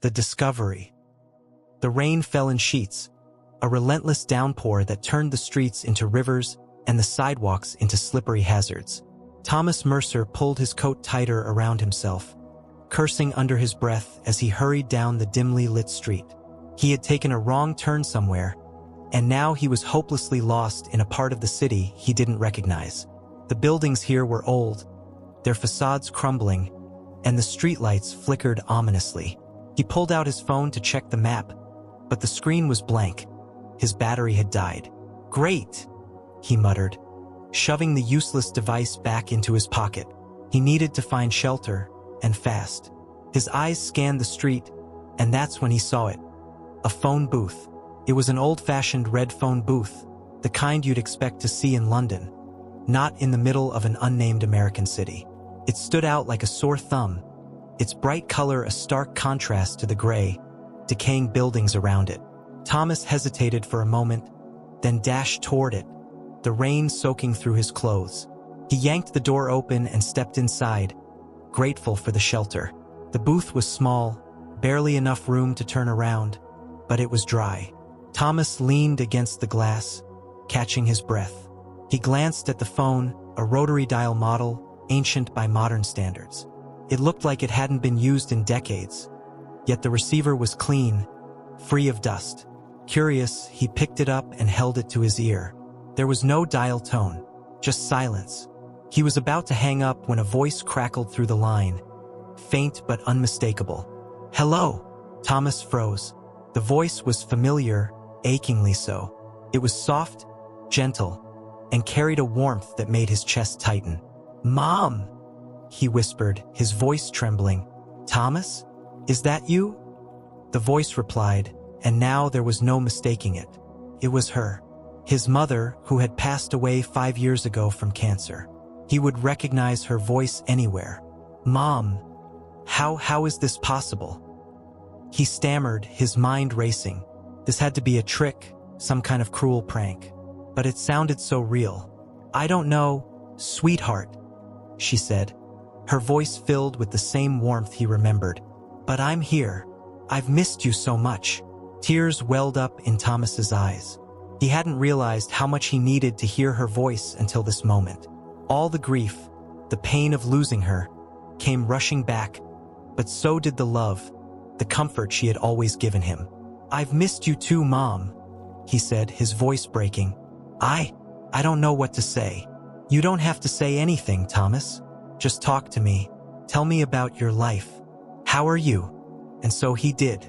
The discovery. The rain fell in sheets, a relentless downpour that turned the streets into rivers and the sidewalks into slippery hazards. Thomas Mercer pulled his coat tighter around himself, cursing under his breath as he hurried down the dimly lit street. He had taken a wrong turn somewhere, and now he was hopelessly lost in a part of the city he didn't recognize. The buildings here were old, their facades crumbling, and the streetlights flickered ominously. He pulled out his phone to check the map, but the screen was blank. His battery had died. "Great," he muttered, shoving the useless device back into his pocket. He needed to find shelter, and fast. His eyes scanned the street, and that's when he saw it. A phone booth. It was an old-fashioned red phone booth, the kind you'd expect to see in London, not in the middle of an unnamed American city. It stood out like a sore thumb, its bright color a stark contrast to the gray, decaying buildings around it. Thomas hesitated for a moment, then dashed toward it, the rain soaking through his clothes. He yanked the door open and stepped inside, grateful for the shelter. The booth was small, barely enough room to turn around, but it was dry. Thomas leaned against the glass, catching his breath. He glanced at the phone, a rotary dial model, ancient by modern standards. It looked like it hadn't been used in decades, yet the receiver was clean, free of dust. Curious, he picked it up and held it to his ear. There was no dial tone, just silence. He was about to hang up when a voice crackled through the line, faint but unmistakable. "Hello?" Thomas froze. The voice was familiar, achingly so. It was soft, gentle, and carried a warmth that made his chest tighten. "Mom," he whispered, his voice trembling. "Thomas? Is that you?" The voice replied, and now there was no mistaking it. It was her. His mother, who had passed away 5 years ago from cancer. He would recognize her voice anywhere. "Mom, how is this possible?" He stammered, his mind racing. This had to be a trick, some kind of cruel prank. But it sounded so real. "I don't know, sweetheart," she said, her voice filled with the same warmth he remembered. "But I'm here. I've missed you so much." Tears welled up in Thomas's eyes. He hadn't realized how much he needed to hear her voice until this moment. All the grief, the pain of losing her, came rushing back, but so did the love, the comfort she had always given him. "I've missed you too, Mom," he said, his voice breaking. I don't know what to say." "You don't have to say anything, Thomas. Just talk to me. Tell me about your life. How are you?" And so he did.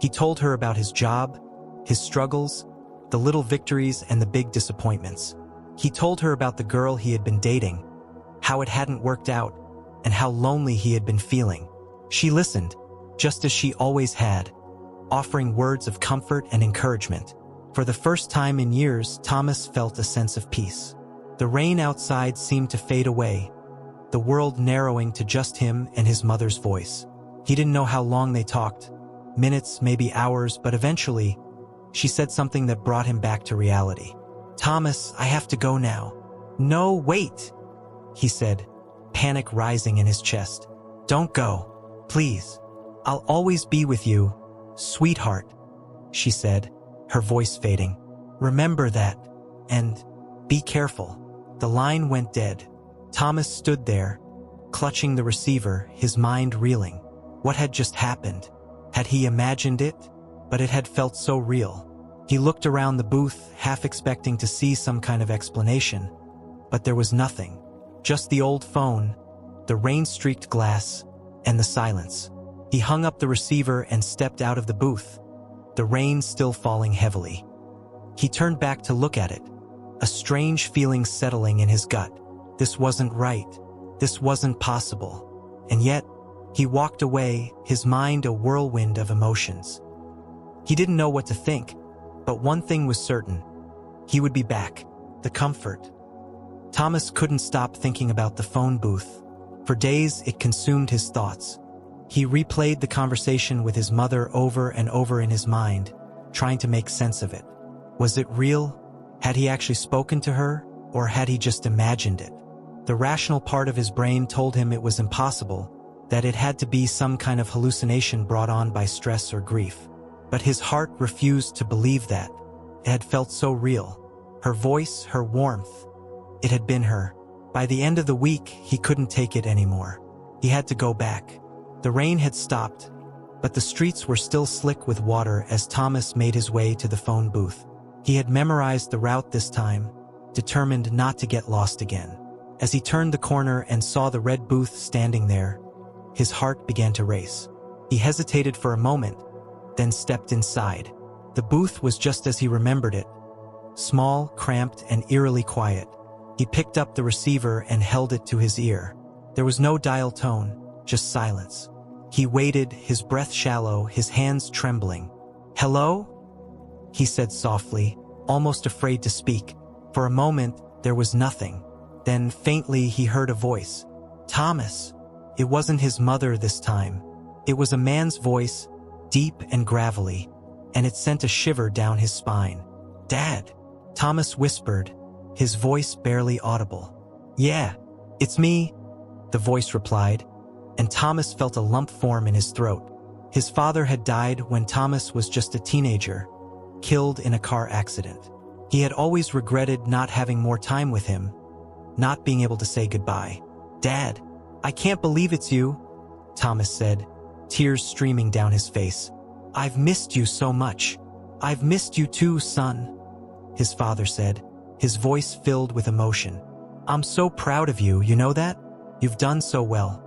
He told her about his job, his struggles, the little victories and the big disappointments. He told her about the girl he had been dating, how it hadn't worked out, and how lonely he had been feeling. She listened, just as she always had, offering words of comfort and encouragement. For the first time in years, Thomas felt a sense of peace. The rain outside seemed to fade away, the world narrowing to just him and his mother's voice. He didn't know how long they talked, minutes, maybe hours, but eventually, she said something that brought him back to reality. "Thomas, I have to go now." "No, wait," he said, panic rising in his chest. "Don't go, please. I'll always be with you, sweetheart," she said, her voice fading. "Remember that, and be careful." The line went dead. Thomas stood there, clutching the receiver, his mind reeling. What had just happened? Had he imagined it? But it had felt so real. He looked around the booth, half expecting to see some kind of explanation, but there was nothing. Just the old phone, the rain-streaked glass, and the silence. He hung up the receiver and stepped out of the booth, the rain still falling heavily. He turned back to look at it, a strange feeling settling in his gut. This wasn't right. This wasn't possible. And yet, he walked away, his mind a whirlwind of emotions. He didn't know what to think, but one thing was certain. He would be back. The comfort. Thomas couldn't stop thinking about the phone booth. For days, it consumed his thoughts. He replayed the conversation with his mother over and over in his mind, trying to make sense of it. Was it real? Had he actually spoken to her, or had he just imagined it? The rational part of his brain told him it was impossible, that it had to be some kind of hallucination brought on by stress or grief. But his heart refused to believe that. It had felt so real. Her voice, her warmth. It had been her. By the end of the week, he couldn't take it anymore. He had to go back. The rain had stopped, but the streets were still slick with water as Thomas made his way to the phone booth. He had memorized the route this time, determined not to get lost again. As he turned the corner and saw the red booth standing there, his heart began to race. He hesitated for a moment, then stepped inside. The booth was just as he remembered it. Small, cramped, and eerily quiet. He picked up the receiver and held it to his ear. There was no dial tone, just silence. He waited, his breath shallow, his hands trembling. "Hello?" he said softly, almost afraid to speak. For a moment, there was nothing. Then, faintly, he heard a voice. "Thomas." It wasn't his mother this time. It was a man's voice, deep and gravelly, and it sent a shiver down his spine. "Dad," Thomas whispered, his voice barely audible. "Yeah, it's me," the voice replied, and Thomas felt a lump form in his throat. His father had died when Thomas was just a teenager, killed in a car accident. He had always regretted not having more time with him, not being able to say goodbye. "Dad, I can't believe it's you," Thomas said, tears streaming down his face. "I've missed you so much." "I've missed you too, son," his father said, his voice filled with emotion. "I'm so proud of you, you know that? You've done so well."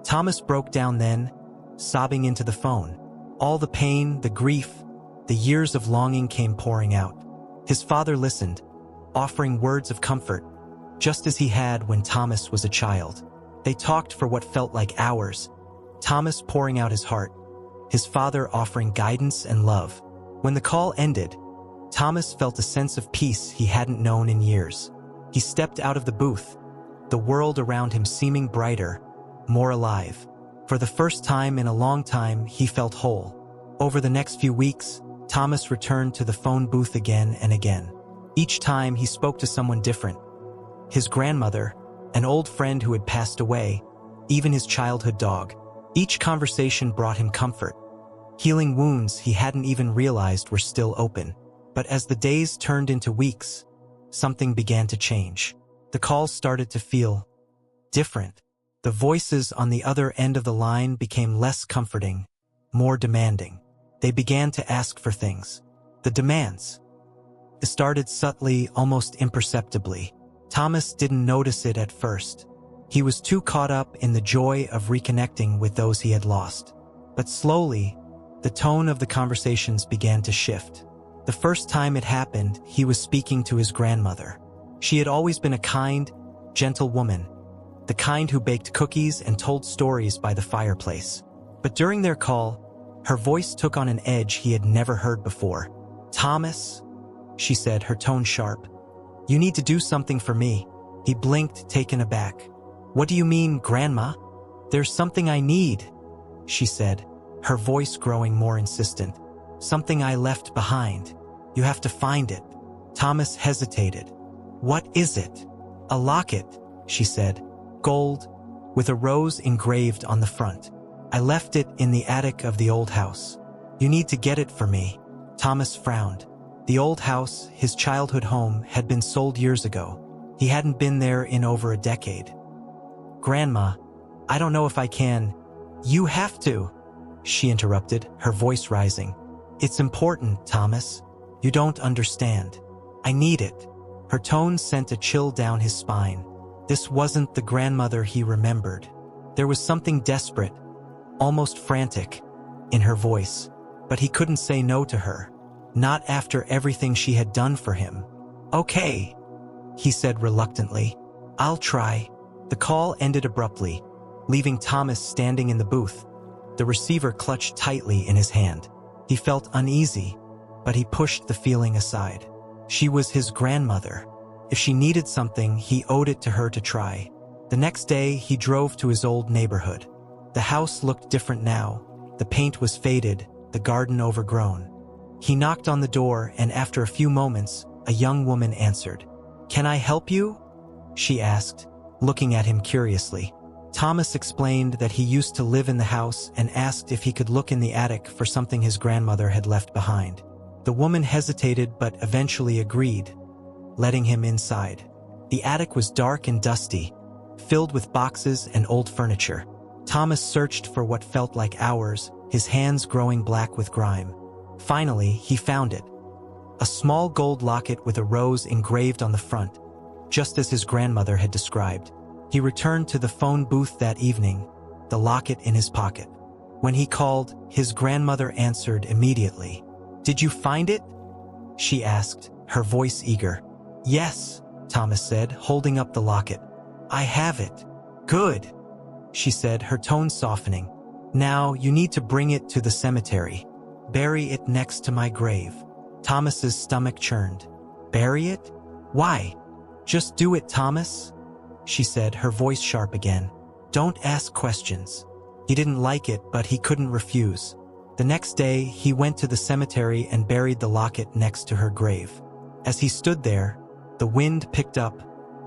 Thomas broke down then, sobbing into the phone. All the pain, the grief, the years of longing came pouring out. His father listened, offering words of comfort, just as he had when Thomas was a child. They talked for what felt like hours, Thomas pouring out his heart, his father offering guidance and love. When the call ended, Thomas felt a sense of peace he hadn't known in years. He stepped out of the booth, the world around him seeming brighter, more alive. For the first time in a long time, he felt whole. Over the next few weeks, Thomas returned to the phone booth again and again. Each time he spoke to someone different. His grandmother, an old friend who had passed away, even his childhood dog. Each conversation brought him comfort, healing wounds he hadn't even realized were still open. But as the days turned into weeks, something began to change. The calls started to feel different. The voices on the other end of the line became less comforting, more demanding. They began to ask for things. The demands. It started subtly, almost imperceptibly. Thomas didn't notice it at first. He was too caught up in the joy of reconnecting with those he had lost. But slowly, the tone of the conversations began to shift. The first time it happened, he was speaking to his grandmother. She had always been a kind, gentle woman, the kind who baked cookies and told stories by the fireplace. But during their call, her voice took on an edge he had never heard before. "Thomas," she said, her tone sharp, "you need to do something for me." He blinked, taken aback. "What do you mean, Grandma?" "There's something I need," she said, her voice growing more insistent. "Something I left behind. You have to find it." Thomas hesitated. "What is it?" "A locket," she said. "Gold, with a rose engraved on the front. I left it in the attic of the old house. You need to get it for me." Thomas frowned. The old house, his childhood home, had been sold years ago. He hadn't been there in over a decade. "Grandma, I don't know if I can." "You have to," she interrupted, her voice rising. "It's important, Thomas. You don't understand. I need it." Her tone sent a chill down his spine. This wasn't the grandmother he remembered. There was something desperate, almost frantic, in her voice. But he couldn't say no to her. Not after everything she had done for him. "Okay," he said reluctantly. "I'll try." The call ended abruptly, leaving Thomas standing in the booth, the receiver clutched tightly in his hand. He felt uneasy, but he pushed the feeling aside. She was his grandmother. If she needed something, he owed it to her to try. The next day, he drove to his old neighborhood. The house looked different now. The paint was faded, the garden overgrown. He knocked on the door, and after a few moments, a young woman answered. "Can I help you?" she asked, looking at him curiously. Thomas explained that he used to live in the house and asked if he could look in the attic for something his grandmother had left behind. The woman hesitated but eventually agreed, letting him inside. The attic was dark and dusty, filled with boxes and old furniture. Thomas searched for what felt like hours, his hands growing black with grime. Finally, he found it. A small gold locket with a rose engraved on the front, just as his grandmother had described. He returned to the phone booth that evening, the locket in his pocket. When he called, his grandmother answered immediately. "Did you find it?" she asked, her voice eager. "Yes," Thomas said, holding up the locket. "I have it." "Good," she said, her tone softening. "Now you need to bring it to the cemetery. Bury it next to my grave." Thomas's stomach churned. "Bury it? Why?" "Just do it, Thomas," she said, her voice sharp again. "Don't ask questions." He didn't like it, but he couldn't refuse. The next day, he went to the cemetery and buried the locket next to her grave. As he stood there, the wind picked up,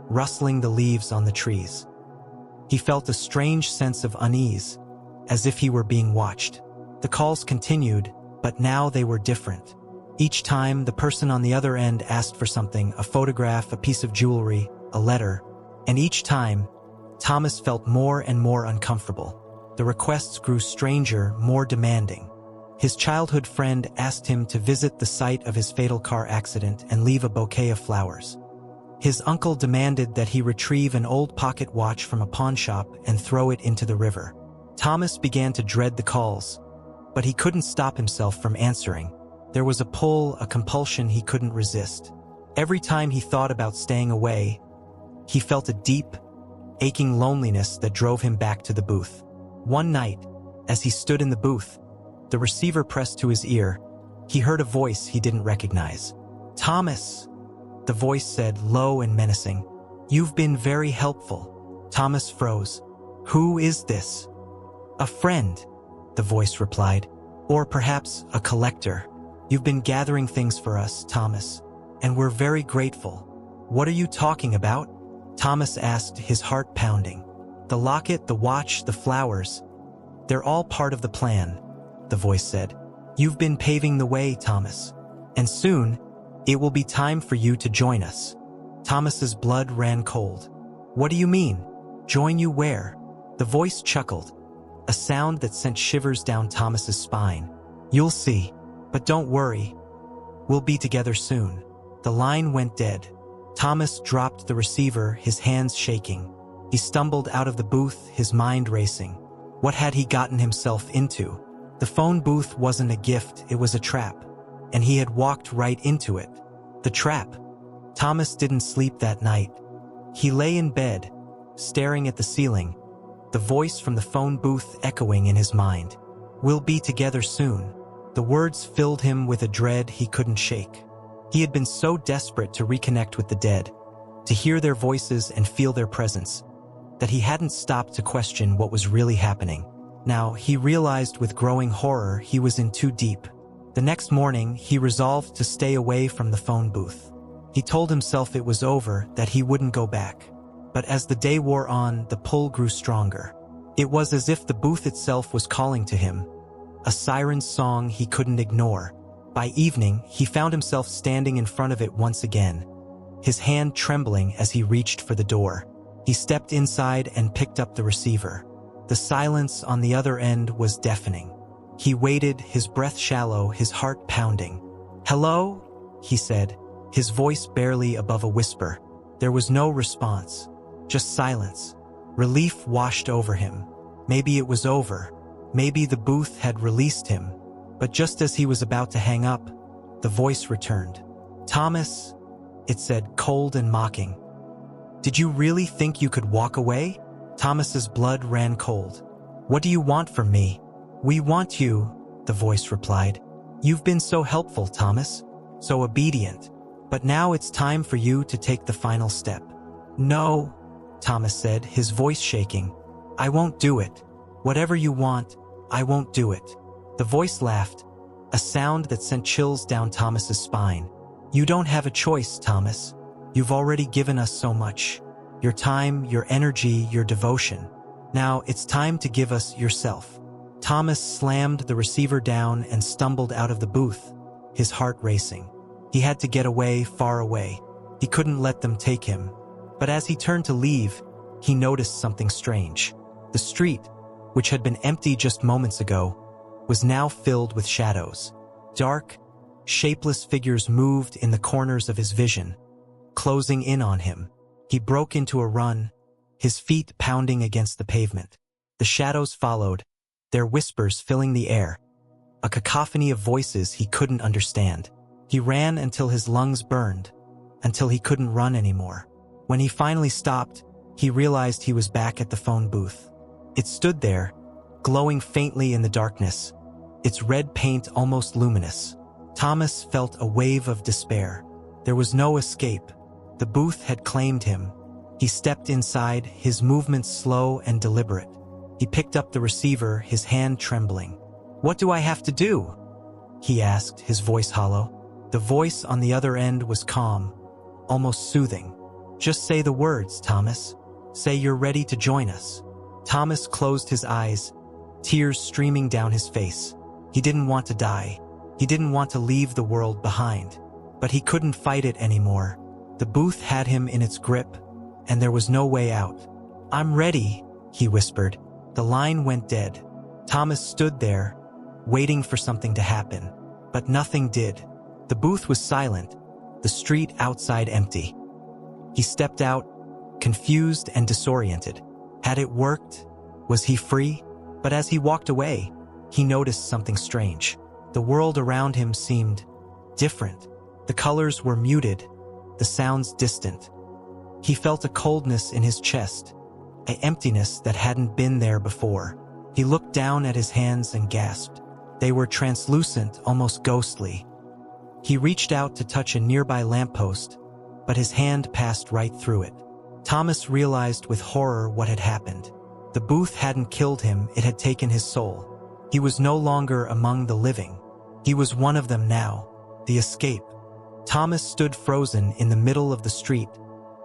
rustling the leaves on the trees. He felt a strange sense of unease, as if he were being watched. The calls continued, but now they were different. Each time, the person on the other end asked for something, a photograph, a piece of jewelry, a letter, and each time, Thomas felt more and more uncomfortable. The requests grew stranger, more demanding. His childhood friend asked him to visit the site of his fatal car accident and leave a bouquet of flowers. His uncle demanded that he retrieve an old pocket watch from a pawn shop and throw it into the river. Thomas began to dread the calls, but he couldn't stop himself from answering. There was a pull, a compulsion he couldn't resist. Every time he thought about staying away, he felt a deep, aching loneliness that drove him back to the booth. One night, as he stood in the booth, the receiver pressed to his ear, he heard a voice he didn't recognize. "Thomas," the voice said, low and menacing. "You've been very helpful." Thomas froze. "Who is this?" "A friend," the voice replied. "Or perhaps a collector. You've been gathering things for us, Thomas, and we're very grateful." "What are you talking about?" Thomas asked, his heart pounding. "The locket, the watch, the flowers. They're all part of the plan," the voice said. "You've been paving the way, Thomas. And soon, it will be time for you to join us." Thomas's blood ran cold. "What do you mean? Join you where?" The voice chuckled, a sound that sent shivers down Thomas's spine. "You'll see. But don't worry. We'll be together soon." The line went dead. Thomas dropped the receiver, his hands shaking. He stumbled out of the booth, his mind racing. What had he gotten himself into? The phone booth wasn't a gift, it was a trap. And he had walked right into it. The trap. Thomas didn't sleep that night. He lay in bed, staring at the ceiling, the voice from the phone booth echoing in his mind. "We'll be together soon." The words filled him with a dread he couldn't shake. He had been so desperate to reconnect with the dead, to hear their voices and feel their presence, that he hadn't stopped to question what was really happening. Now, he realized with growing horror he was in too deep. The next morning, he resolved to stay away from the phone booth. He told himself it was over, that he wouldn't go back. But as the day wore on, the pull grew stronger. It was as if the booth itself was calling to him, a siren's song he couldn't ignore. By evening, he found himself standing in front of it once again, his hand trembling as he reached for the door. He stepped inside and picked up the receiver. The silence on the other end was deafening. He waited, his breath shallow, his heart pounding. "Hello?" he said, his voice barely above a whisper. There was no response, just silence. Relief washed over him. Maybe it was over. Maybe the booth had released him. But just as he was about to hang up, the voice returned. "Thomas," it said, cold and mocking. "Did you really think you could walk away?" Thomas's blood ran cold. "What do you want from me?" "We want you," the voice replied. "You've been so helpful, Thomas, so obedient. But now it's time for you to take the final step." "No," Thomas said, his voice shaking. "I won't do it. Whatever you want, I won't do it." The voice laughed, a sound that sent chills down Thomas's spine. "You don't have a choice, Thomas. You've already given us so much. Your time, your energy, your devotion. Now it's time to give us yourself." Thomas slammed the receiver down and stumbled out of the booth, his heart racing. He had to get away, far away. He couldn't let them take him. But as he turned to leave, he noticed something strange. The street, which had been empty just moments ago, was now filled with shadows. Dark, shapeless figures moved in the corners of his vision, closing in on him. He broke into a run, his feet pounding against the pavement. The shadows followed, their whispers filling the air, a cacophony of voices he couldn't understand. He ran until his lungs burned, until he couldn't run anymore. When he finally stopped, he realized he was back at the phone booth. It stood there, glowing faintly in the darkness, its red paint almost luminous. Thomas felt a wave of despair. There was no escape. The booth had claimed him. He stepped inside, his movements slow and deliberate. He picked up the receiver, his hand trembling. "What do I have to do?" he asked, his voice hollow. The voice on the other end was calm, almost soothing. "Just say the words, Thomas. Say you're ready to join us." Thomas closed his eyes, tears streaming down his face. He didn't want to die. He didn't want to leave the world behind. But he couldn't fight it anymore. The booth had him in its grip, and there was no way out. "I'm ready," he whispered. The line went dead. Thomas stood there, waiting for something to happen. But nothing did. The booth was silent, the street outside empty. He stepped out, confused and disoriented. Had it worked? Was he free? But as he walked away, he noticed something strange. The world around him seemed different. The colors were muted, the sounds distant. He felt a coldness in his chest, an emptiness that hadn't been there before. He looked down at his hands and gasped. They were translucent, almost ghostly. He reached out to touch a nearby lamppost, but his hand passed right through it. Thomas realized with horror what had happened. The booth hadn't killed him, it had taken his soul. He was no longer among the living. He was one of them now, the escape. Thomas stood frozen in the middle of the street,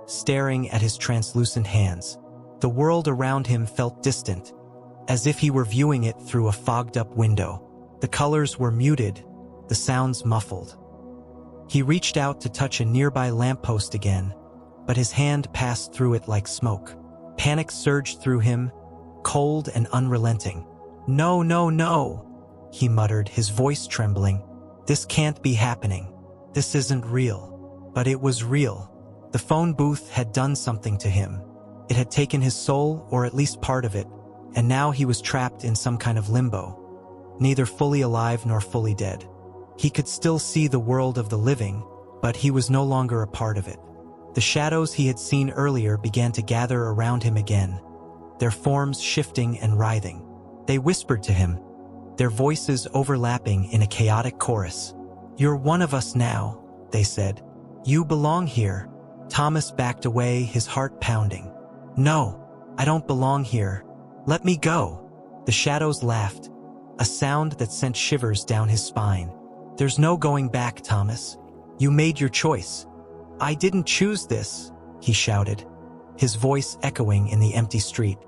staring at his translucent hands. The world around him felt distant, as if he were viewing it through a fogged-up window. The colors were muted, the sounds muffled. He reached out to touch a nearby lamppost again, but his hand passed through it like smoke. Panic surged through him, cold and unrelenting. "No, no, no," he muttered, his voice trembling. "This can't be happening. This isn't real." But it was real. The phone booth had done something to him. It had taken his soul, or at least part of it, and now he was trapped in some kind of limbo, neither fully alive nor fully dead. He could still see the world of the living, but he was no longer a part of it. The shadows he had seen earlier began to gather around him again, their forms shifting and writhing. They whispered to him, their voices overlapping in a chaotic chorus. "You're one of us now," they said. "You belong here." Thomas backed away, his heart pounding. "No, I don't belong here. Let me go." The shadows laughed, a sound that sent shivers down his spine. "There's no going back, Thomas. You made your choice." "I didn't choose this," he shouted, his voice echoing in the empty street.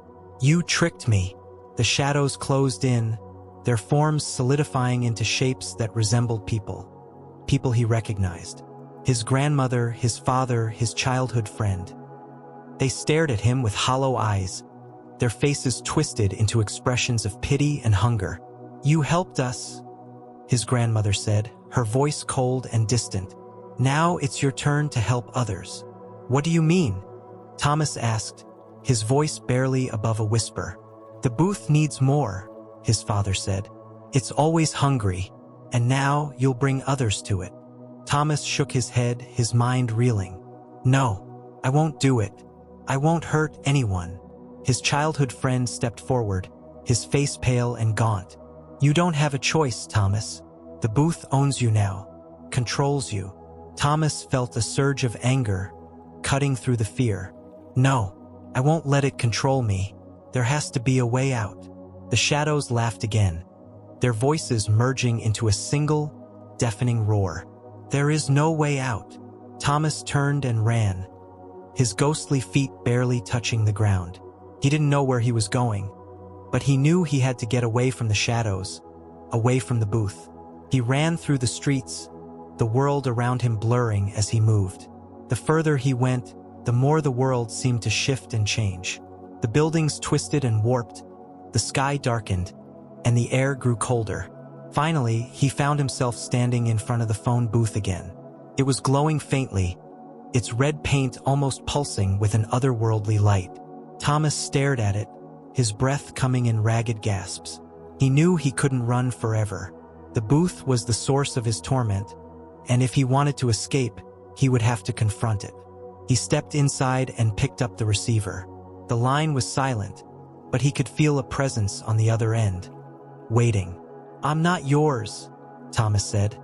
"You tricked me." The shadows closed in, their forms solidifying into shapes that resembled people. People he recognized. His grandmother, his father, his childhood friend. They stared at him with hollow eyes, their faces twisted into expressions of pity and hunger. "You helped us," his grandmother said, her voice cold and distant. "Now it's your turn to help others." "What do you mean?" Thomas asked, his voice barely above a whisper. "The booth needs more," his father said. "It's always hungry, and now you'll bring others to it." Thomas shook his head, his mind reeling. "No, I won't do it. I won't hurt anyone." His childhood friend stepped forward, his face pale and gaunt. "You don't have a choice, Thomas. The booth owns you now, controls you." Thomas felt a surge of anger, cutting through the fear. "No, I won't let it control me. There has to be a way out." The shadows laughed again, their voices merging into a single, deafening roar. "There is no way out." Thomas turned and ran, his ghostly feet barely touching the ground. He didn't know where he was going, but he knew he had to get away from the shadows, away from the booth. He ran through the streets, the world around him blurring as he moved. The further he went, the more the world seemed to shift and change. The buildings twisted and warped, the sky darkened, and the air grew colder. Finally, he found himself standing in front of the phone booth again. It was glowing faintly, its red paint almost pulsing with an otherworldly light. Thomas stared at it, his breath coming in ragged gasps. He knew he couldn't run forever. The booth was the source of his torment, and if he wanted to escape, he would have to confront it. He stepped inside and picked up the receiver. The line was silent, but he could feel a presence on the other end, waiting. "I'm not yours," Thomas said,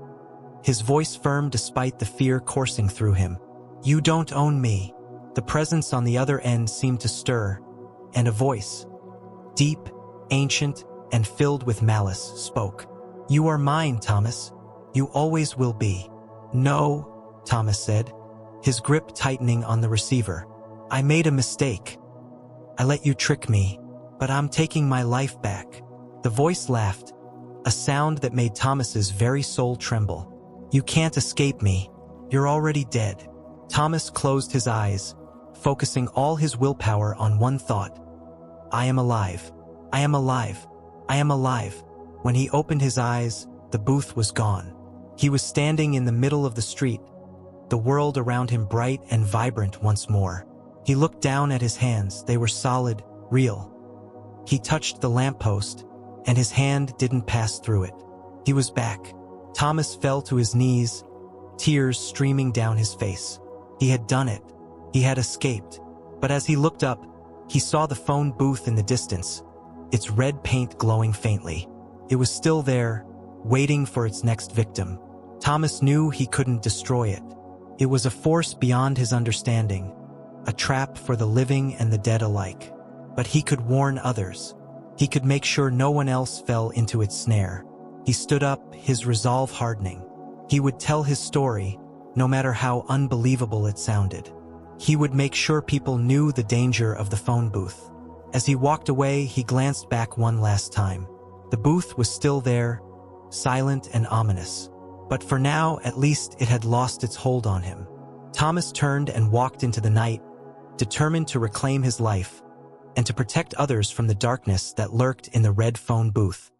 his voice firm despite the fear coursing through him. "You don't own me." The presence on the other end seemed to stir, and a voice, deep, ancient, and filled with malice, spoke. "You are mine, Thomas. You always will be." "No," Thomas said, his grip tightening on the receiver. "I made a mistake. I let you trick me, but I'm taking my life back." The voice laughed, a sound that made Thomas's very soul tremble. "You can't escape me. You're already dead." Thomas closed his eyes, focusing all his willpower on one thought. "I am alive. I am alive. I am alive." When he opened his eyes, the booth was gone. He was standing in the middle of the street, the world around him bright and vibrant once more. He looked down at his hands. They were solid, real. He touched the lamppost, and his hand didn't pass through it. He was back. Thomas fell to his knees, tears streaming down his face. He had done it. He had escaped. But as he looked up, he saw the phone booth in the distance, its red paint glowing faintly. It was still there, waiting for its next victim. Thomas knew he couldn't destroy it. It was a force beyond his understanding, a trap for the living and the dead alike. But he could warn others. He could make sure no one else fell into its snare. He stood up, his resolve hardening. He would tell his story, no matter how unbelievable it sounded. He would make sure people knew the danger of the phone booth. As he walked away, he glanced back one last time. The booth was still there, silent and ominous. But for now, at least it had lost its hold on him. Thomas turned and walked into the night, determined to reclaim his life and to protect others from the darkness that lurked in the red phone booth.